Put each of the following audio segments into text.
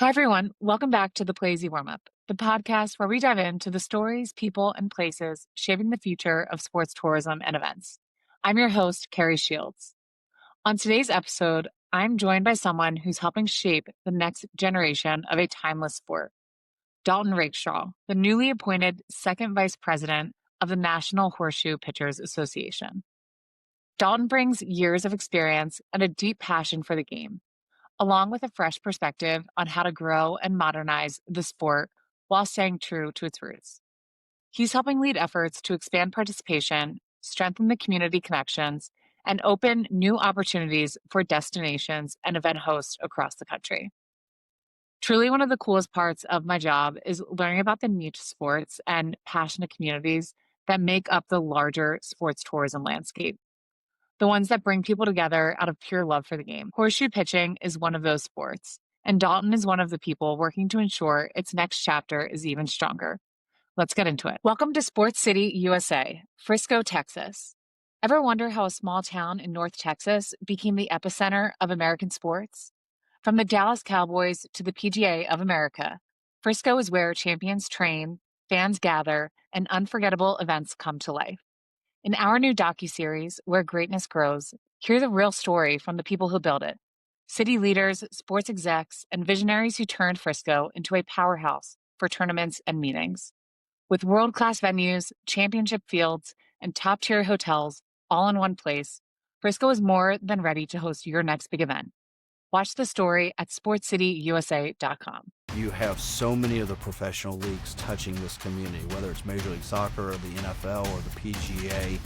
Hi, everyone. Welcome back to the Playeasy Warmup, the podcast where we dive into the stories, people, and places shaping the future of sports tourism and events. I'm your host, Kerri Shields. On today's episode, I'm joined by someone who's helping shape the next generation of a timeless sport, Dalton Rakestraw, the newly appointed second vice president of the National Horseshoe Pitchers Association. Dalton brings years of experience and a deep passion for the game, along with a fresh perspective on how to grow and modernize the sport while staying true to its roots. He's helping lead efforts to expand participation, strengthen the community connections, and open new opportunities for destinations and event hosts across the country. Truly, one of the coolest parts of my job is learning about the niche sports and passionate communities that make up the larger sports tourism landscape, the ones that bring people together out of pure love for the game. Horseshoe pitching is one of those sports, and Dalton is one of the people working to ensure its next chapter is even stronger. Let's get into it. Welcome to Sports City, USA, Frisco, Texas. Ever wonder how a small town in North Texas became the epicenter of American sports? From the Dallas Cowboys to the PGA of America, Frisco is where champions train, fans gather, and unforgettable events come to life. In our new docuseries, Where Greatness Grows, hear the real story from the people who built it. City leaders, sports execs, and visionaries who turned Frisco into a powerhouse for tournaments and meetings. With world-class venues, championship fields, and top-tier hotels all in one place, Frisco is more than ready to host your next big event. Watch the story at sportscityusa.com. You have so many of the professional leagues touching this community, whether it's Major League Soccer or the NFL or the PGA.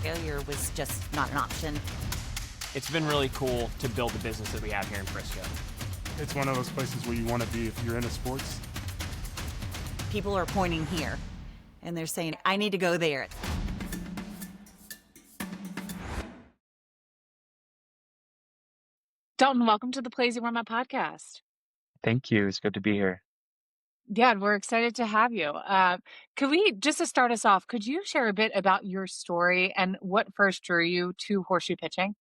Failure was just not an option. It's been really cool to build the business that we have here in Frisco. It's one of those places where you want to be if you're into sports. People are pointing here, and they're saying, I need to go there. Dalton, welcome to the Playeasy Warmup podcast. Thank you. It's good to be here. Yeah, we're excited to have you. Could we, just to start us off, could you share a bit about your story and what first drew you to horseshoe pitching?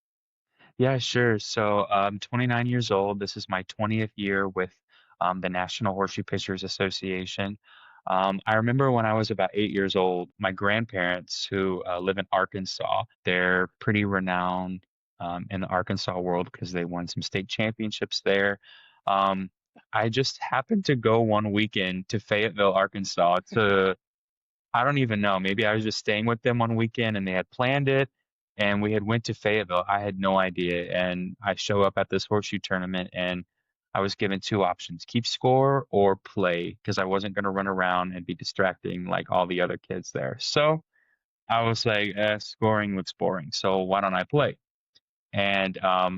Yeah, sure. So I'm 29 years old. This is my 20th year with the National Horseshoe Pitchers Association. I remember when I was about 8 years old, my grandparents, who live in Arkansas, they're pretty renowned in the Arkansas world because they won some state championships there. Um, I just happened to go one weekend to Fayetteville, Arkansas to I don't even know. Maybe I was just staying with them one weekend and they had planned it and we had went to Fayetteville. I had no idea. And I show up at this horseshoe tournament and I was given two options, keep score or play, because I wasn't going to run around and be distracting like all the other kids there. So I was like, scoring looks boring. So why don't I play? And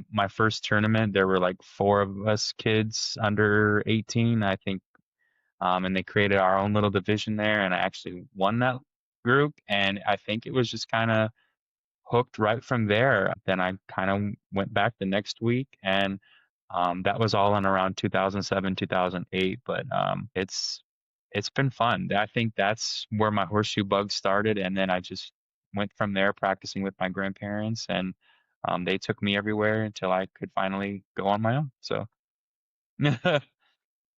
my first tournament, there were like four of us kids under 18, I think, and they created our own little division there, and I actually won that group. And I think it was just kind of hooked right from there. Then I kind of went back the next week, and that was all in around 2007, 2008. But it's been fun. I think that's where my horseshoe bug started, and then I just went from there, practicing with my grandparents, and they took me everywhere until I could finally go on my own. So.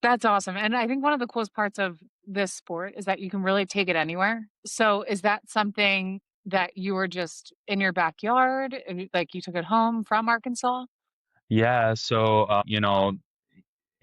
That's awesome. And I think one of the coolest parts of this sport is that you can really take it anywhere. So is that something that you were just in your backyard, and like you took it home from Arkansas? Yeah, so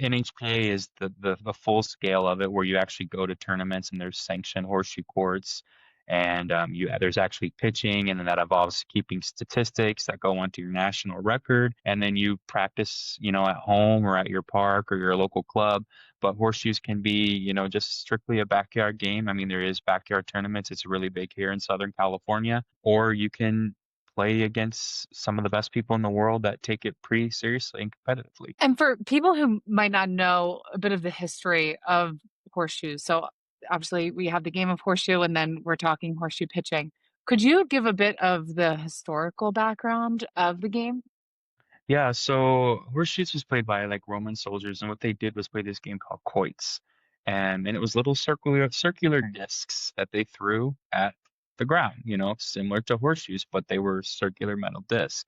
NHPA is the full scale of it, where you actually go to tournaments and there's sanctioned horseshoe courts, and there's actually pitching, and then that involves keeping statistics that go onto your national record, and then you practice, at home or at your park or your local club. But horseshoes can be, just strictly a backyard game. I mean, there is backyard tournaments. It's really big here in Southern California, or you can play against some of the best people in the world that take it pretty seriously and competitively. And for people who might not know a bit of the history of horseshoes, so obviously we have the game of horseshoe and then we're talking horseshoe pitching. Could you give a bit of the historical background of the game? Yeah, so horseshoes was played by like Roman soldiers, and what they did was play this game called quoits, and it was little circular discs that they threw at the ground, similar to horseshoes, but they were circular metal discs.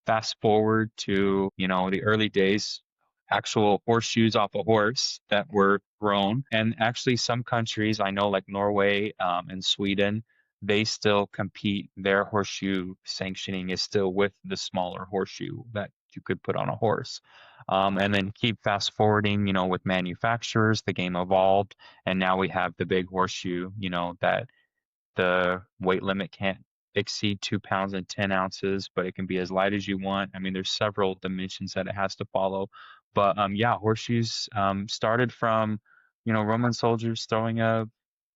fast forward to, the early days, actual horseshoes off a horse that were grown. And actually some countries, I know like Norway, and Sweden, they still compete. Their horseshoe sanctioning is still with the smaller horseshoe that you could put on a horse. And then keep fast forwarding, with manufacturers, the game evolved, and now we have the big horseshoe, that the weight limit can't exceed 2 pounds and 10 ounces, but it can be as light as you want. I mean, there's several dimensions that it has to follow. But yeah, horseshoes started from, Roman soldiers throwing a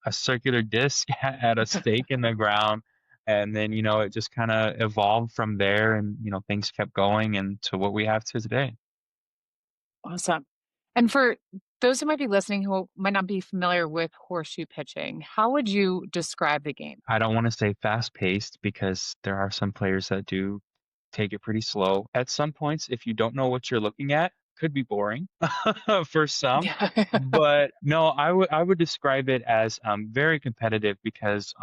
circular disc at a stake in the ground. And then, it just kind of evolved from there, and, things kept going and to what we have to today. Awesome. And for those who might be listening who might not be familiar with horseshoe pitching, how would you describe the game? I don't want to say fast paced because there are some players that do take it pretty slow. At some points, if you don't know what you're looking at, could be boring for some. Yeah. But no, I would describe it as very competitive because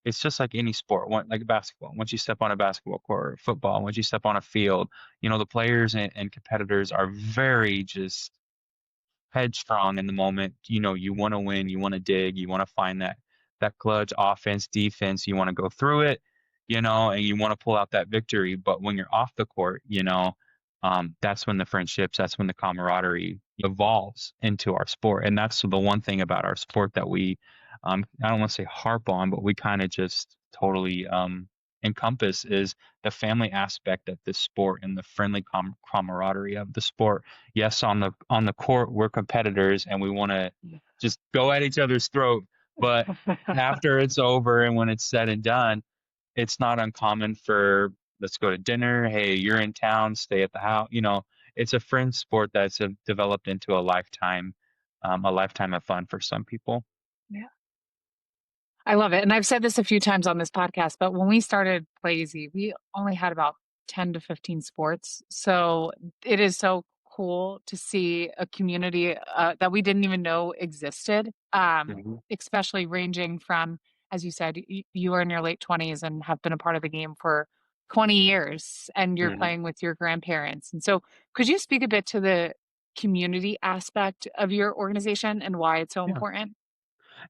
it's just like any sport, like basketball. Once you step on a basketball court, or football, once you step on a field, the players and competitors are very just headstrong in the moment. You want to win, you want to dig, you want to find that clutch offense, defense, you want to go through it, and you want to pull out that victory. But when you're off the court, that's when the friendships, that's when the camaraderie evolves into our sport. And that's the one thing about our sport that we, I don't want to say harp on, but we kind of just totally encompass is the family aspect of this sport and the friendly camaraderie of the sport. Yes, on the court we're competitors and we want to just go at each other's throat, but after it's over and when it's said and done, it's not uncommon for let's go to dinner. Hey, you're in town, stay at the house. It's a friend sport that's developed into a lifetime of fun for some people. Yeah. I love it. And I've said this a few times on this podcast, but when we started Playeasy, we only had about 10 to 15 sports. So it is so cool to see a community that we didn't even know existed, Mhm. especially ranging from, as you said, you are in your late 20s and have been a part of the game for 20 years and you're Mhm. playing with your grandparents. And so could you speak a bit to the community aspect of your organization and why it's so Yeah. important?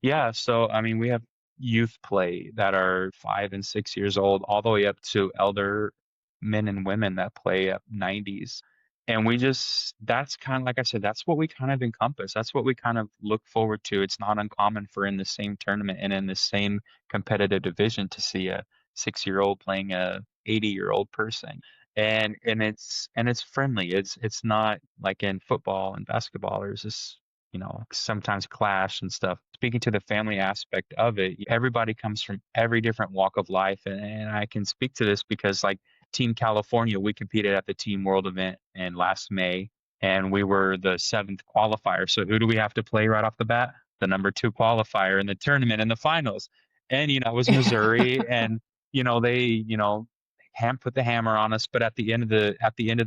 Yeah, so I mean, we have youth play that are 5 and 6 years old, all the way up to elder men and women that play at 90s. And that's kind of like I said, that's what we kind of encompass. That's what we kind of look forward to. It's not uncommon for in the same tournament and in the same competitive division to see a 6-year-old playing a 80-year-old person. And it's friendly. It's not like in football and basketball. There's this sometimes clash and stuff. Speaking to the family aspect of it, everybody comes from every different walk of life. And I can speak to this because, like, Team California, we competed at the Team World event in last May, and we were the 7th qualifier. So who do we have to play right off the bat? The number 2 qualifier in the tournament in the finals. And, it was Missouri, and, they, put the hammer on us. But at the end of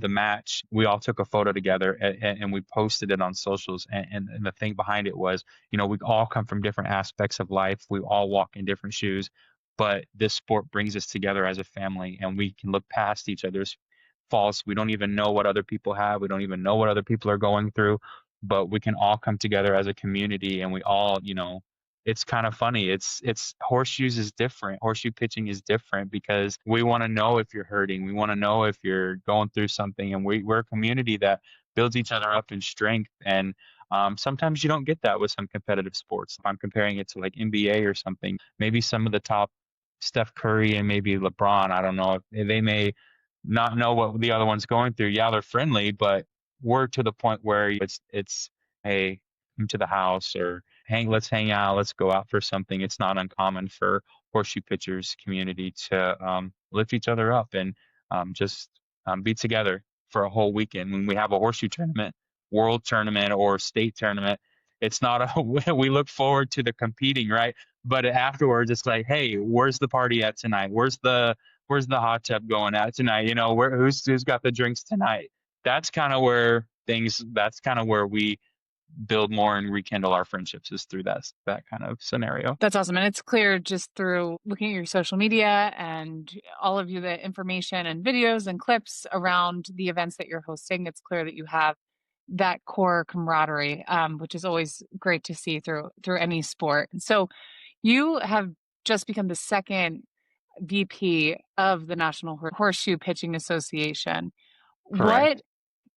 the match, we all took a photo together and we posted it on socials. And the thing behind it was, we all come from different aspects of life. We all walk in different shoes, but this sport brings us together as a family, and we can look past each other's faults. We don't even know what other people have. We don't even know what other people are going through, but we can all come together as a community, and we all, it's kind of funny. It's horseshoes is different. Horseshoe pitching is different because we want to know if you're hurting. We want to know if you're going through something, and we're a community that builds each other up in strength. And sometimes you don't get that with some competitive sports. If I'm comparing it to like NBA or something, maybe some of the top Steph Curry and maybe LeBron, I don't know, if they may not know what the other one's going through. Yeah, they're friendly, but we're to the point where it's hey, come to the house, or let's hang out, let's go out for something. It's not uncommon for horseshoe pitchers community to lift each other up and just be together for a whole weekend. When we have a horseshoe tournament, world tournament or state tournament, it's not a we look forward to the competing, right? But afterwards, it's like, hey, where's the party at tonight? Where's the hot tub going at tonight? Who's got the drinks tonight? That's kind of where we build more and rekindle our friendships is through that kind of scenario. That's awesome. And it's clear just through looking at your social media and all of the information and videos and clips around the events that you're hosting. It's clear that you have that core camaraderie, which is always great to see through any sport. So you have just become the second VP of the National Horseshoe Pitching Association. Correct. What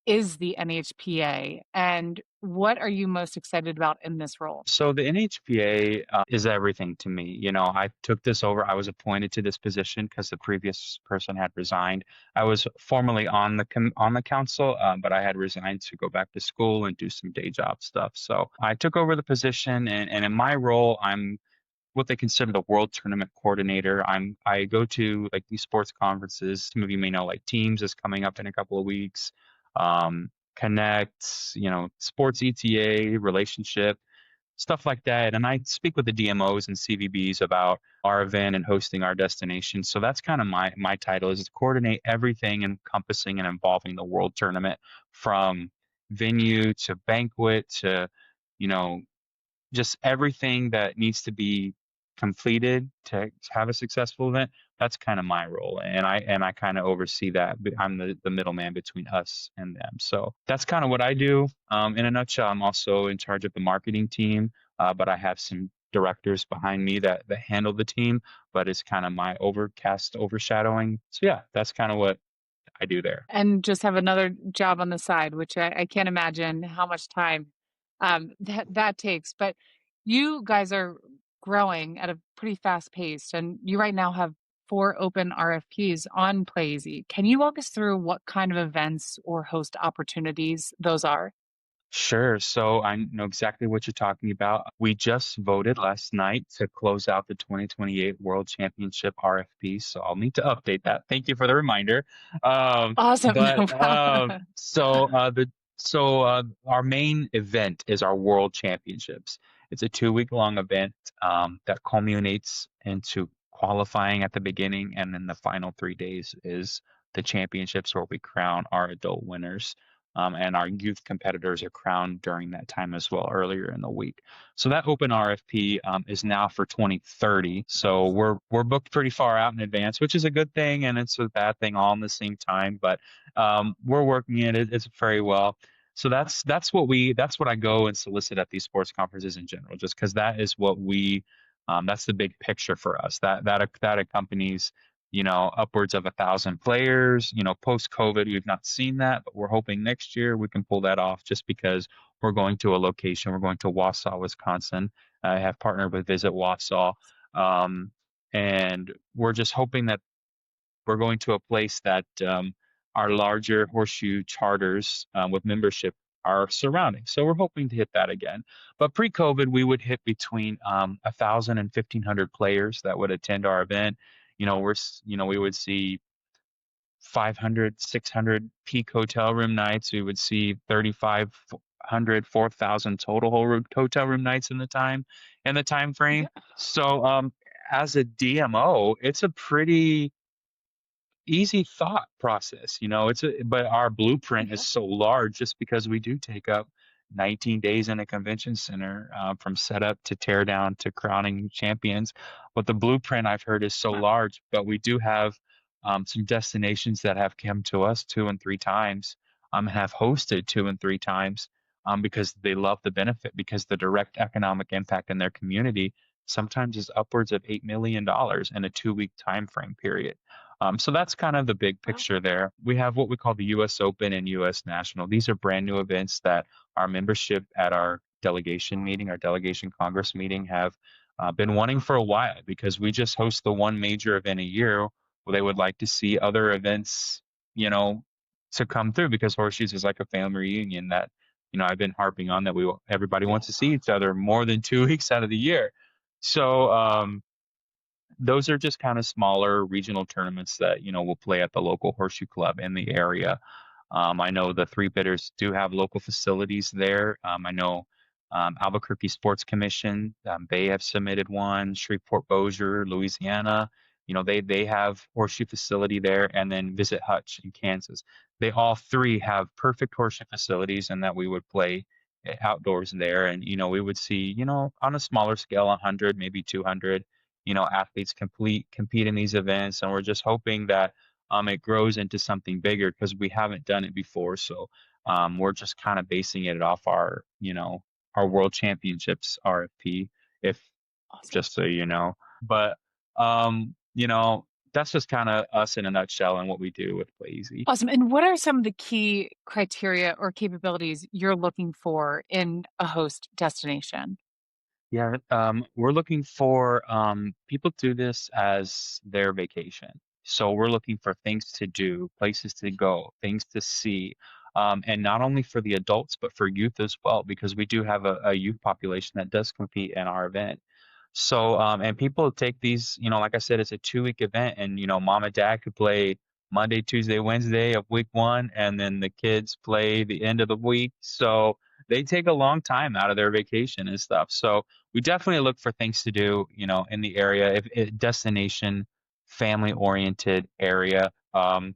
is the NHPA and what are you most excited about in this role? So the NHPA is everything to me. I took this over. I was appointed to this position because the previous person had resigned. I was formerly on the council, but I had resigned to go back to school and do some day job stuff. So I took over the position, and in my role, I'm what they consider the World Tournament Coordinator. I go to like these sports conferences. Some of you may know, like Teams is coming up in a couple of weeks. Connect, Sports ETA, relationship, stuff like that. And I speak with the DMOs and CVBs about our event and hosting our destination. So that's kind of my title is to coordinate everything encompassing and involving the World Tournament, from venue to banquet to, just everything that needs to be completed to have a successful event. That's kind of my role, and I kind of oversee that. I'm the middleman between us and them. So that's kind of what I do. In a nutshell, I'm also in charge of the marketing team, but I have some directors behind me that handle the team, but it's kind of my overshadowing. So yeah, that's kind of what I do there. And just have another job on the side, which I can't imagine how much time that takes. But you guys are growing at a pretty fast pace, and you right now have 4 open RFPs on Playeasy. Can you walk us through what kind of events or host opportunities those are? Sure. So I know exactly what you're talking about. We just voted last night to close out the 2028 World Championship RFP. So I'll need to update that. Thank you for the reminder. Awesome. No But problem. our main event is our World Championships. It's a 2-week long event that culminates into qualifying at the beginning, and then the final 3 days is the championships where we crown our adult winners. And our youth competitors are crowned during that time as well, earlier in the week. So that open RFP is now for 2030. So we're booked pretty far out in advance, which is a good thing, and it's a bad thing all in the same time. But we're working it's very well. So that's what I go and solicit at these sports conferences in general, just because that is what that's the big picture for us. That accompanies upwards of 1,000 players. Post COVID, we've not seen that, but we're hoping next year we can pull that off, just because we're going to a location. We're going to Wausau, Wisconsin. I have partnered with Visit Wausau. And we're just hoping that we're going to a place that our larger horseshoe charters with membership are surrounding. So we're hoping to hit that again. But pre-COVID, we would hit between 1,000 and 1,500 players that would attend our event. We would see 500, 600 peak hotel room nights. We would see 3,500, 4,000 total hotel room nights in the time frame. Yeah. So as a DMO, it's a pretty easy thought process. But our blueprint Yeah. is so large just because we do take up 19 days in a convention center, from setup to tear down to crowning champions. But the blueprint, I've heard, is so large. But we do have some destinations that have come to us 2 and 3 times, have hosted 2 and 3 times, because they love the benefit, because the direct economic impact in their community sometimes is upwards of $8 million in a 2-week time frame period. So that's kind of the big picture there. We have what we call the U.S. Open and U.S. National. These are brand new events that our membership at our delegation meeting, our delegation Congress meeting, have been wanting for a while, because we just host the one major event a year. Well, they would like to see other events, to come through, because horseshoes is like a family reunion that, I've been harping on, that everybody wants to see each other more than 2 weeks out of the year. So those are just kind of smaller regional tournaments that, we'll play at the local horseshoe club in the area. I know the Three Bitters do have local facilities there. I know Albuquerque Sports Commission, they have submitted one. Shreveport Bossier, Louisiana, they have horseshoe facility there. And then Visit Hutch in Kansas. They all 3 have perfect horseshoe facilities, and that we would play outdoors there. And, we would see, on a smaller scale, 100, maybe 200, athletes compete in these events. And we're just hoping that it grows into something bigger because we haven't done it before. So we're just kind of basing it off our World Championships RFP, if Awesome. just so you know. But that's just kind of us in a nutshell and what we do with Playeasy. Awesome. And what are some of the key criteria or capabilities you're looking for in a host destination? Yeah, we're looking for people do this as their vacation. So we're looking for things to do, places to go, things to see. And not only for the adults, but for youth as well, because we do have a youth population that does compete in our event. So, and people take these, like I said, it's a 2-week event, and mom and dad could play Monday, Tuesday, Wednesday of week 1, and then the kids play the end of the week. So they take a long time out of their vacation and stuff. So we definitely look for things to do, in the area, if destination, family oriented area. And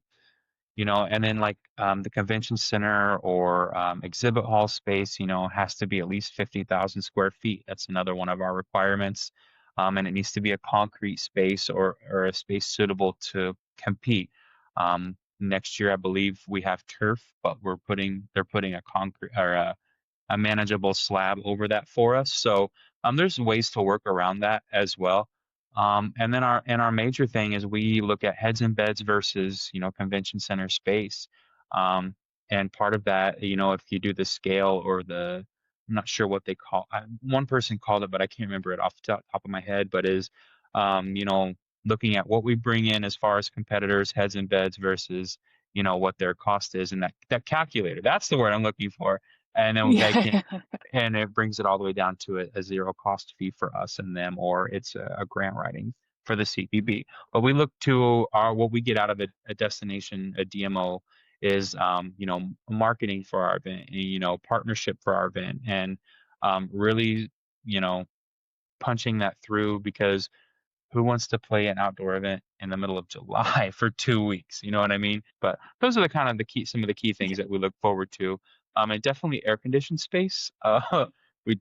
then like the convention center or exhibit hall space, has to be at least 50,000 square feet. That's another one of our requirements. And it needs to be a concrete space or a space suitable to compete. Next year, I believe we have turf, but they're putting a concrete or a manageable slab over that for us. So there's ways to work around that as well. And then our major thing is we look at heads and beds versus convention center space. And part of that, if you do the scale or I'm not sure what they call. One person called it, but I can't remember it off the top of my head. But is looking at what we bring in as far as competitors, heads and beds versus what their cost is, and that calculator. That's the word I'm looking for. And then they can, Yeah. and it brings it all the way down to a zero cost fee for us and them, or it's a grant writing for the CPB. But we look to what we get out of a destination, a DMO, is marketing for our event, partnership for our event, and really punching that through, because who wants to play an outdoor event in the middle of July for 2 weeks? You know what I mean? But those are some of the key things that we look forward to. And definitely air conditioned space. We,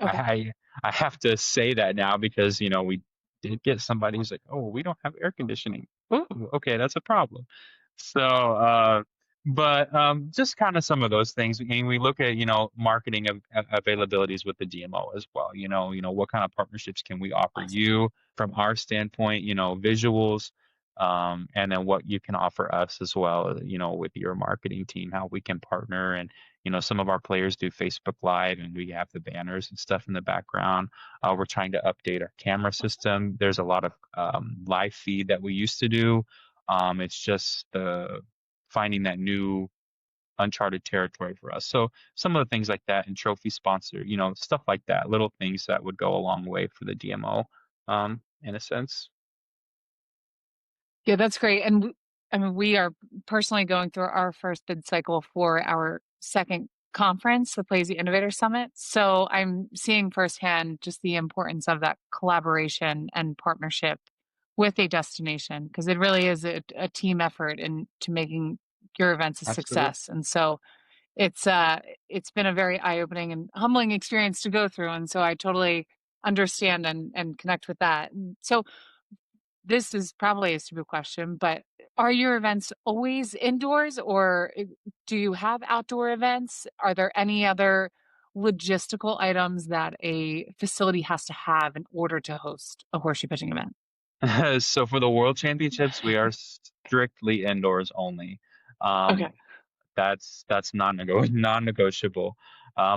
Okay. I have to say that now because, we did get somebody who's like, oh, we don't have air conditioning. Oh, okay, that's a problem. So, but just kind of some of those things. And we look at, marketing availabilities with the DMO as well. What kind of partnerships can we offer Awesome. you from our standpoint, visuals, and then what you can offer us as well, with your marketing team, how we can partner. And, some of our players do Facebook Live and we have the banners and stuff in the background. We're trying to update our camera system. There's a lot of live feed that we used to do. It's just finding that new uncharted territory for us. So some of the things like that, and trophy sponsor, stuff like that, little things that would go a long way for the DMO, in a sense. Yeah, that's great. And I mean, we are personally going through our first bid cycle for our second conference, the Playeasy Innovator Summit. So I'm seeing firsthand just the importance of that collaboration and partnership with a destination, because it really is a team effort into making your events a Absolutely. success. And so it's been a very eye-opening and humbling experience to go through. And so I totally understand and connect with that. And so this is probably a stupid question, but are your events always indoors, or do you have outdoor events? Are there any other logistical items that a facility has to have in order to host a horseshoe pitching event? So for the World Championships, we are strictly indoors only. Okay. Um, that's non-negotiable.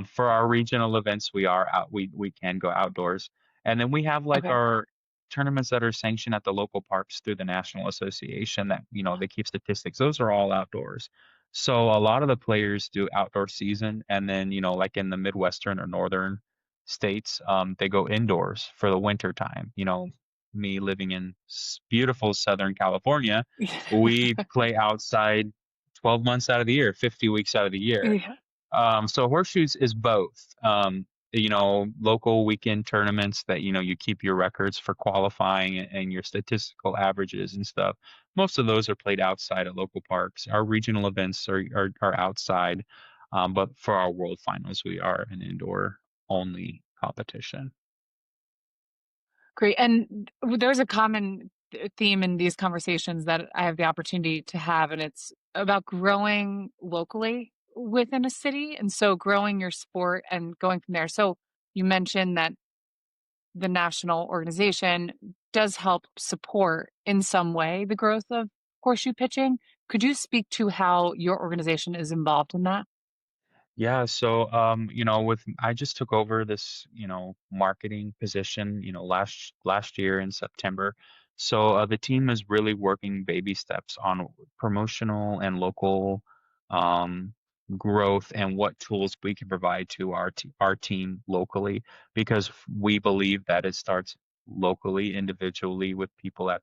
For our regional events, we are out. We can go outdoors, and then we have like Okay. our tournaments that are sanctioned at the local parks through the National Association. That they keep statistics. Those are all outdoors. So a lot of the players do outdoor season, and then like in the Midwestern or Northern states, they go indoors for the winter time. Me living in beautiful Southern California, we play outside 12 months out of the year, 50 weeks out of the year. Yeah. So horseshoes is both. Local weekend tournaments that you keep your records for qualifying and your statistical averages and stuff. Most of those are played outside at local parks. Our regional events are outside. But for our world finals, we are an indoor only competition. Great. And there's a common theme in these conversations that I have the opportunity to have, and it's about growing locally within a city. And so growing your sport and going from there. So you mentioned that the national organization does help support in some way the growth of horseshoe pitching. Could you speak to how your organization is involved in that? Yeah, so with I just took over this, marketing position, last year in September. So the team is really working baby steps on promotional and local um, growth and what tools we can provide to our team locally, because we believe that it starts locally, individually with people at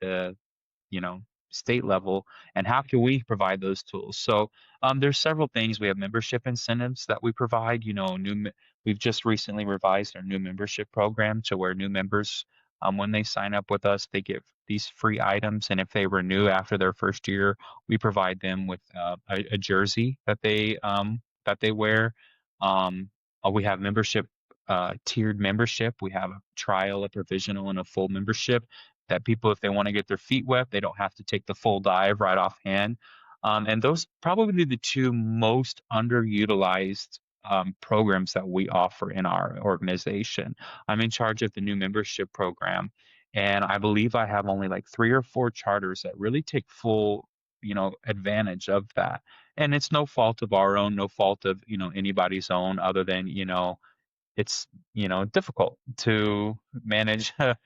the you know, state level, and how can we provide those tools? So there's several things. We have membership incentives that we provide. We've just recently revised our new membership program to where new members, when they sign up with us, they get these free items, and if they renew after their first year, we provide them with a jersey that they wear. We have membership. Tiered membership. We have a trial, a provisional, and a full membership that people, if they want to get their feet wet, they don't have to take the full dive right offhand. And those probably the two most underutilized programs that we offer in our organization. I'm in charge of the new membership program, and I believe I have only like 3 or 4 charters that really take full, advantage of that. And it's no fault of our own, no fault of, anybody's own, other than, it's, difficult to manage a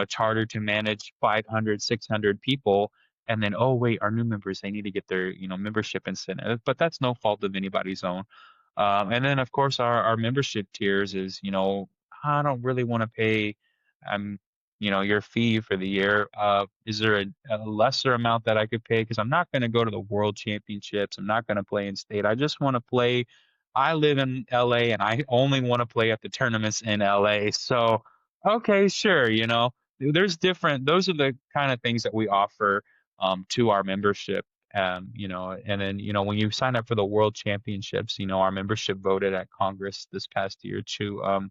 charter to manage 500, 600 people. And then, oh, wait, our new members, they need to get their, membership incentive. But that's no fault of anybody's own. And then, of course, our membership tiers is, I don't really want to pay, um, your fee for the year. Is there a lesser amount that I could pay? Because I'm not going to go to the world championships. I'm not going to play in state. I just want to play. I live in LA and I only want to play at the tournaments in LA. So, okay, sure. Those are the kind of things that we offer to our membership. And then, when you sign up for the World Championships, our membership voted at Congress this past year to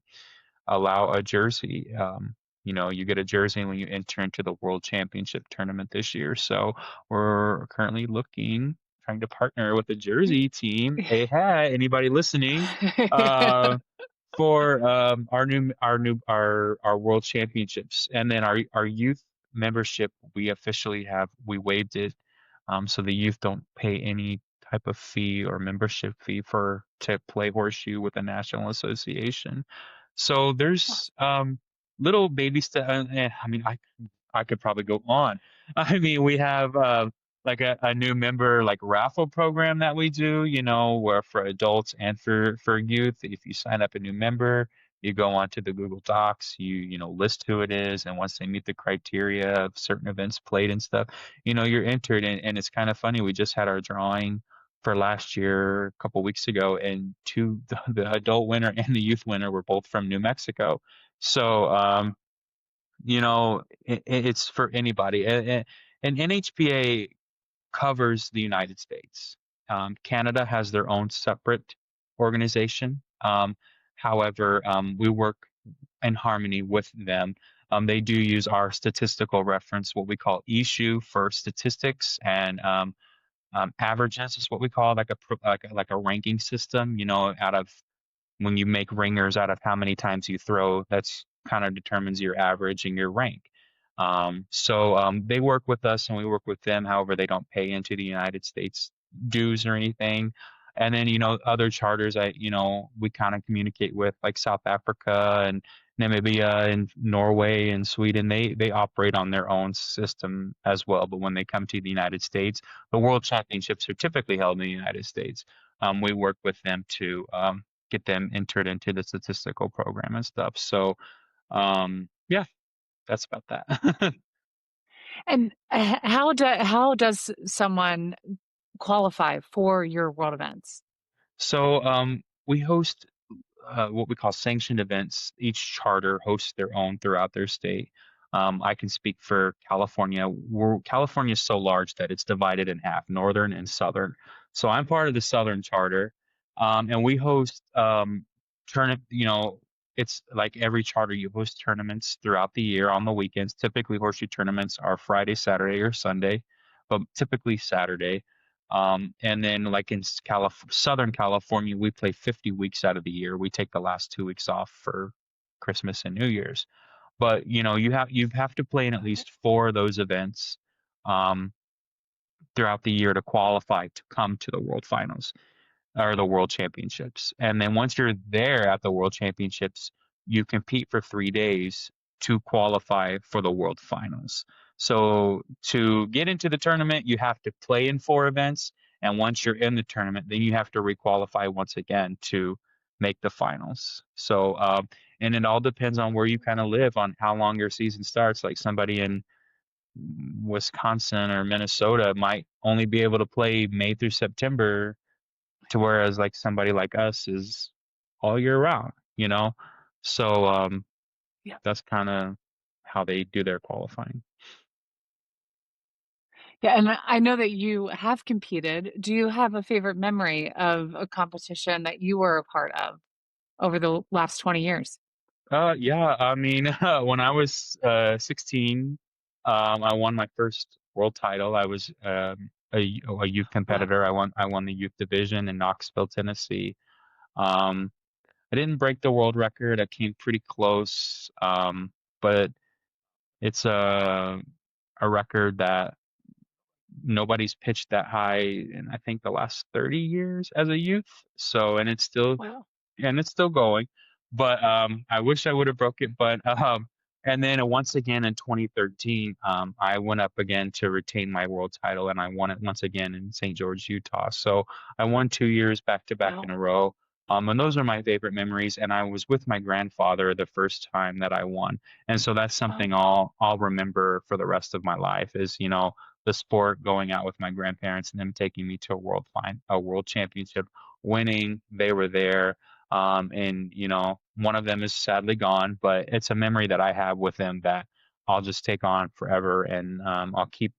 allow a jersey. You get a jersey when you enter into the World Championship tournament this year. So we're currently trying to partner with the jersey team. Hey, anybody listening? Uh, for our world championships, and then our youth membership, we waived it, so the youth don't pay any type of fee or membership fee to play horseshoe with the National Association. So there's little baby step. I mean, I could probably go on. I mean, we have like a new member like raffle program that we do, where for adults and for youth, if you sign up a new member, you go onto the Google Docs, you list who it is, and once they meet the criteria of certain events played and stuff, you're entered. And it's kind of funny. We just had our drawing for last year a couple weeks ago, and the adult winner and the youth winner were both from New Mexico. So it's for anybody. And NHPA covers the United States. Canada has their own separate organization. However, we work in harmony with them. They do use our statistical reference, what we call issue for statistics, and averages is what we call like a ranking system. Out of when you make ringers out of how many times you throw, that's kind of determines your average and your rank. So they work with us and we work with them. However, they don't pay into the United States dues or anything. And then, other charters we kind of communicate with, like South Africa and Namibia and Norway and Sweden. They operate on their own system as well. But when they come to the United States, the World Championships are typically held in the United States. We work with them to get them entered into the statistical program and stuff. So, yeah, that's about that. And how does someone qualify for your world events? So, we host what we call sanctioned events. Each charter hosts their own throughout their state. I can speak for California. California is so large that it's divided in half, northern and southern. So I'm part of the Southern Charter, and we host tournament. It's like every charter, you host tournaments throughout the year on the weekends. Typically, horseshoe tournaments are Friday, Saturday, or Sunday, but typically Saturday. And then, like in Southern California, we play 50 weeks out of the year. We take the last 2 weeks off for Christmas and New Year's. But you have to play in at least four of those events um, throughout the year to qualify to come to the World Finals or the World Championships. And then once you're there at the World Championships, you compete for 3 days to qualify for the World Finals. So to get into the tournament, you have to play in four events. And once you're in the tournament, then you have to requalify once again to make the finals. So, and it all depends on where you kind of live, on how long your season starts. Like somebody in Wisconsin or Minnesota might only be able to play May through September, to whereas like somebody like us is all year round. So Yeah. that's kind of how they do their qualifying. Yeah, and I know that you have competed. Do you have a favorite memory of a competition that you were a part of over the last 20 years? Yeah, I mean, when I was 16, I won my first world title. I was a youth Wow. competitor. I won the youth division in Knoxville, Tennessee. Um, I didn't break the world record. I came pretty close, but it's a record that nobody's pitched that high in, I think, the last 30 years as a youth. So, Wow. and it's still going. But I wish I would have broke it. But and then once again in 2013, I went up again to retain my world title, and I won it once again in St. George, Utah. So I won 2 years back to back in Wow. a row. And those are my favorite memories. And I was with my grandfather the first time that I won, and so that's something Wow. I'll remember for the rest of my life. Is the sport, going out with my grandparents and them taking me to a world championship, winning. They were there. And one of them is sadly gone, but it's a memory that I have with them that I'll just take on forever. And I'll keep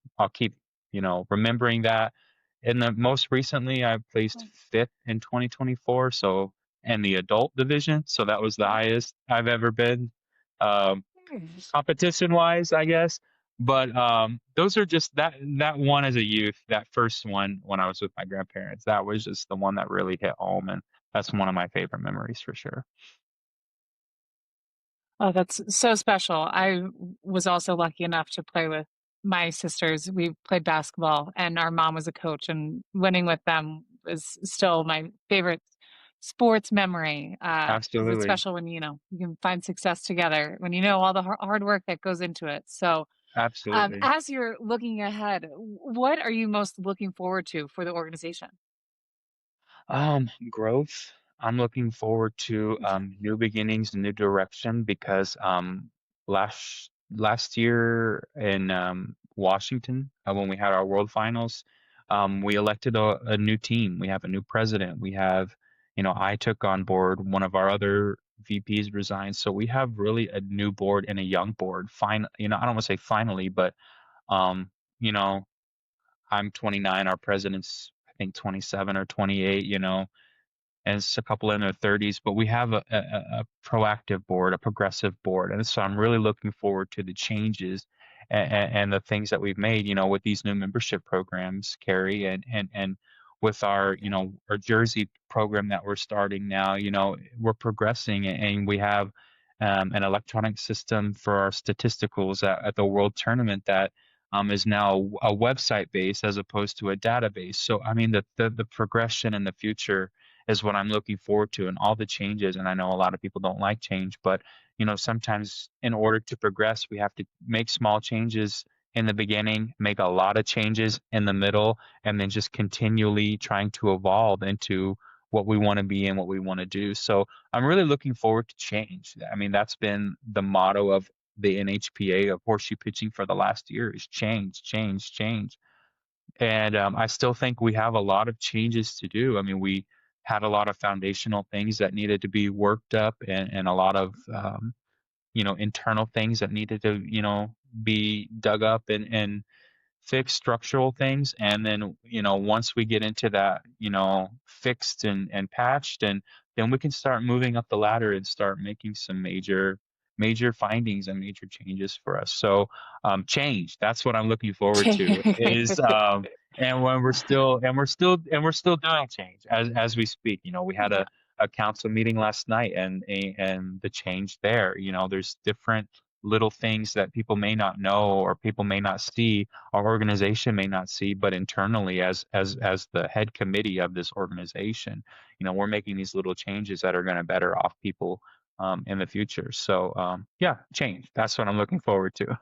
remembering that. And the most recently I placed fifth in 2024, so in the adult division. So that was the highest I've ever been. Um, Competition wise, I guess. But those are just that one as a youth, that first one when I was with my grandparents. That was just the one that really hit home, and that's one of my favorite memories for sure. Oh, that's so special. I was also lucky enough to play with my sisters. We played basketball, and our mom was a coach, and winning with them is still my favorite sports memory. Because it's Absolutely, special when you can find success together, when you know all the hard work that goes into it. So, absolutely. as you're looking ahead, what are you most looking forward to for the organization? Growth. I'm looking forward to Yeah. new beginnings, new direction, because last year in Washington, when we had our World Finals, we elected a new team. We have a new president. I took on board, one of our other VPs resigned, so we have really a new board and a young board. I don't want to say finally, but um, you know, I'm 29. Our president's, I think, 27 or 28. And it's a couple in their 30s, but we have a proactive board, a progressive board. And so I'm really looking forward to the changes and the things that we've made, with these new membership programs, Kerri, and with our Jersey program that we're starting now. We're progressing, and we have an electronic system for our statisticals at the World Tournament that is now a website base as opposed to a database. So, I mean, the progression in the future is what I'm looking forward to, and all the changes. And I know a lot of people don't like change, but sometimes in order to progress, we have to make small changes in the beginning, make a lot of changes in the middle, and then just continually trying to evolve into what we want to be and what we want to do. So I'm really looking forward to change. I mean, that's been the motto of the NHPA, of horseshoe pitching, for the last year, is change, change, change. And I still think we have a lot of changes to do. I mean, we had a lot of foundational things that needed to be worked up, and a lot of internal things that needed to be dug up and fix structural things, and then once we get into that, fixed and patched, and then we can start moving up the ladder and start making some major findings and major changes for us. So change, that's what I'm looking forward to, is and when we're still doing change as we speak. We had Yeah. a council meeting last night, and the change there, there's different little things that people may not know or people may not see, our organization may not see, but internally, as the head committee of this organization, we're making these little changes that are going to better off people in the future. So yeah, change, that's what I'm looking forward to.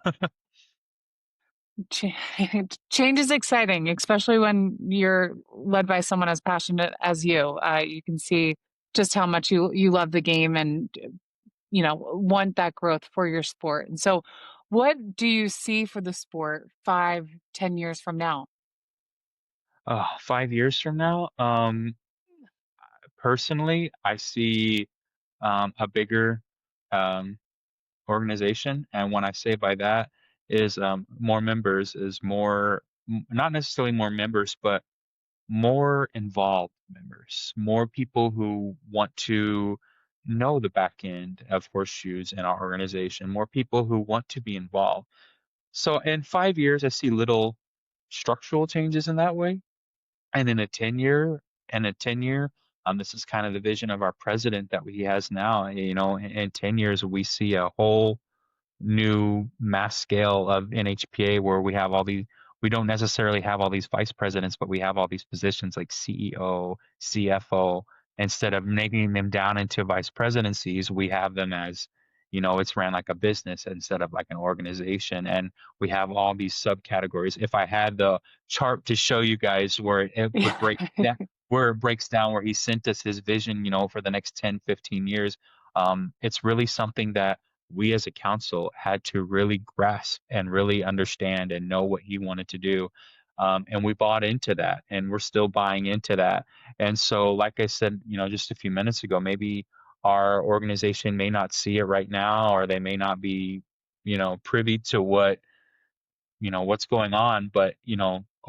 Ch- Change is exciting, especially when you're led by someone as passionate as you. You can see just how much you love the game and want that growth for your sport. And so, what do you see for the sport 5, 10 years from now? 5 years from now, personally, I see a bigger um, organization. And when I say by that is more members, is more, not necessarily more members, but more involved members, more people who want to know the back end of horseshoes in our organization, more people who want to be involved. So in 5 years, I see little structural changes in that way. And in a 10 year, this is kind of the vision of our president that he has now. In 10 years, we see a whole new mass scale of NHPA where we don't necessarily have all these vice presidents, but we have all these positions like CEO, CFO. Instead of making them down into vice presidencies, we have them as, it's ran like a business instead of like an organization. And we have all these subcategories. If I had the chart to show you guys where it would break down, where it breaks down, where he sent us his vision, for the next 10, 15 years, it's really something that we as a council had to really grasp and really understand and know what he wanted to do. And we bought into that, and we're still buying into that. And so, like I said, just a few minutes ago, maybe our organization may not see it right now, or they may not be, privy to what's going on, but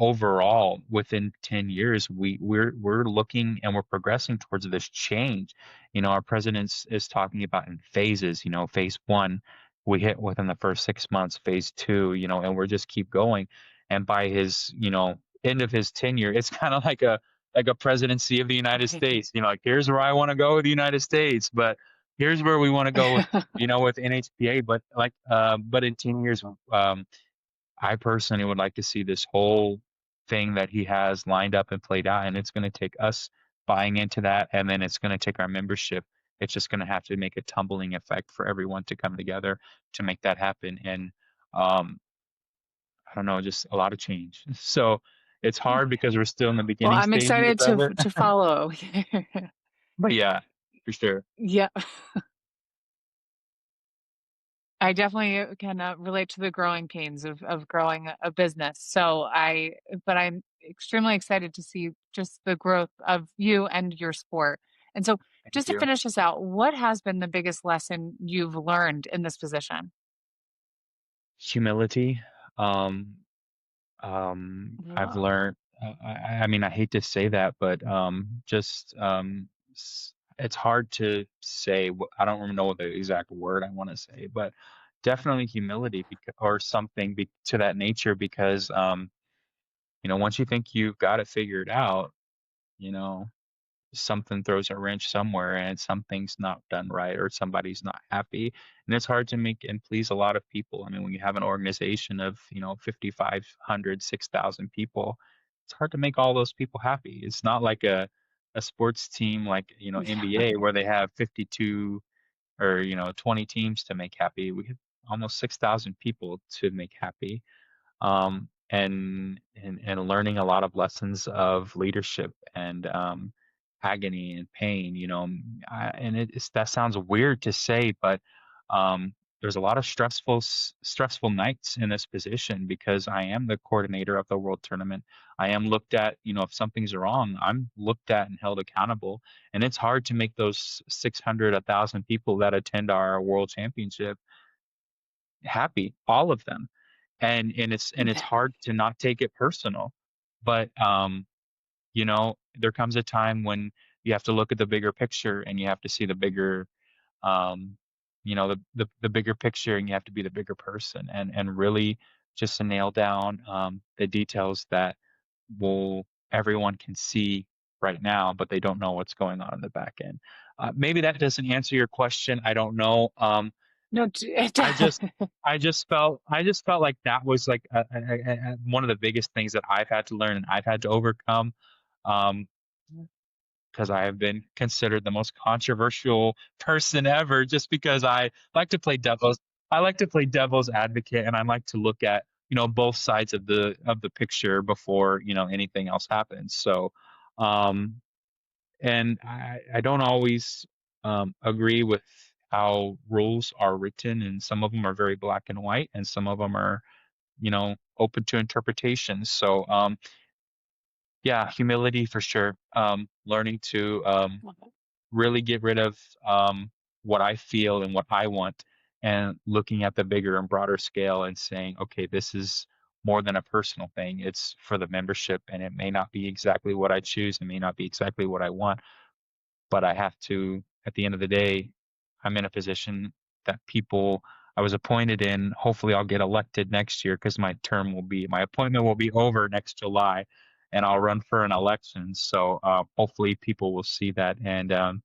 overall within 10 years, we're looking and we're progressing towards this change. Our president is talking about in phases. Phase one we hit within the first 6 months, phase two, and we're just keep going. And by his end of his tenure, it's kind of like a presidency of the United States. Like, here's where I want to go with the United States, but here's where we want to go with with NHPA. But but in 10 years, I personally would like to see this whole thing that he has lined up and played out, and it's going to take us buying into that, and then it's going to take our membership. It's just going to have to make a tumbling effect for everyone to come together to make that happen. And um, I don't know, just a lot of change. So it's hard because we're still in the Well, beginning I'm stages excited of it. to follow. But yeah, for sure. Yeah. I definitely can relate to the growing pains of growing a business. But I'm extremely excited to see just the growth of you and your sport. And so, Thank just to you. finish this out, what has been the biggest lesson you've learned in this position? Humility. I've Wow. learned, I mean, I hate to say that, but just it's hard to say. I don't even know what the exact word I want to say, but definitely humility, or something to that nature, because once you think you've got it figured out, you know, something throws a wrench somewhere, and something's not done right, or somebody's not happy, and it's hard to make and please a lot of people. I mean, when you have an organization of 5,500, 6,000 people, it's hard to make all those people happy. It's not like a sports team like Yeah. NBA, where they have 52 or 20 teams to make happy. We have almost 6,000 people to make happy. And learning a lot of lessons of leadership and agony and pain. And that sounds weird to say, but there's a lot of stressful nights in this position, because I am the coordinator of the world tournament. I am looked at, if something's wrong, I'm looked at and held accountable. And it's hard to make those 600, 1,000 people that attend our world championship happy, all of them. and it's hard to not take it personal. But there comes a time when you have to look at the bigger picture, and you have to see the bigger, um, the bigger picture, and you have to be the bigger person, and really just to nail down the details that will everyone can see right now, but they don't know what's going on in the back end. Maybe that doesn't answer your question. I don't know. No, it I just I just felt like that was like one of the biggest things that I've had to learn and I've had to overcome. Um, because I have been considered the most controversial person ever, just because I like to play devil's advocate, and I like to look at both sides of the picture before anything else happens. So, um, and I don't always agree with how rules are written, and some of them are very black and white, and some of them are open to interpretation. So, yeah, humility for sure. Learning to really get rid of what I feel and what I want, and looking at the bigger and broader scale and saying, okay, this is more than a personal thing. It's for the membership, and it may not be exactly what I choose. It may not be exactly what I want, but I have to, at the end of the day, I'm in a position that I was appointed in. Hopefully I'll get elected next year, because my appointment will be over next July, and I'll run for an election. So hopefully people will see that, and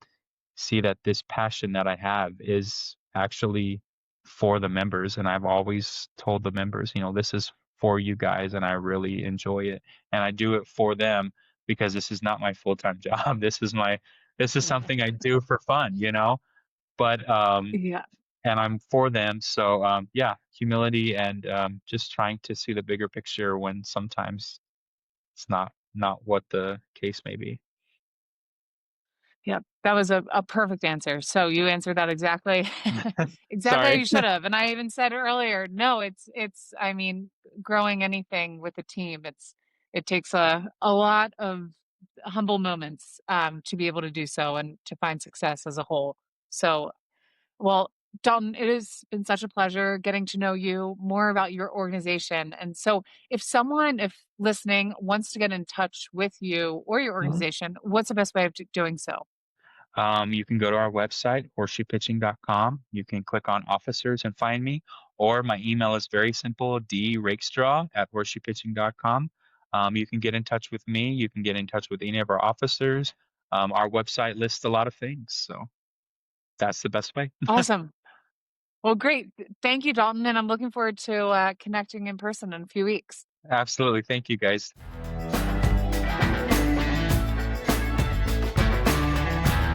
see that this passion that I have is actually for the members. And I've always told the members, this is for you guys, and I really enjoy it. And I do it for them, because this is not my full-time job. This is something I do for fun, but yeah. and I'm for them. So yeah, humility, and just trying to see the bigger picture when sometimes it's not what the case may be. Yeah, that was a perfect answer. So you answered that exactly exactly how Sorry. you should have. And I even said earlier, no, it's I mean, growing anything with a team, it takes a lot of humble moments to be able to do so and to find success as a whole. So, well, Dalton, it has been such a pleasure getting to know you more about your organization. And so if listening wants to get in touch with you or your Mhm. organization, what's the best way of doing so? You can go to our website, horseshoepitching.com. You can click on officers and find me, or my email is very simple, drakestraw@horseshoepitching.com. You can get in touch with me. You can get in touch with any of our officers. Our website lists a lot of things, so that's the best way. Awesome. Well, great. Thank you, Dalton, and I'm looking forward to connecting in person in a few weeks. Absolutely. Thank you, guys.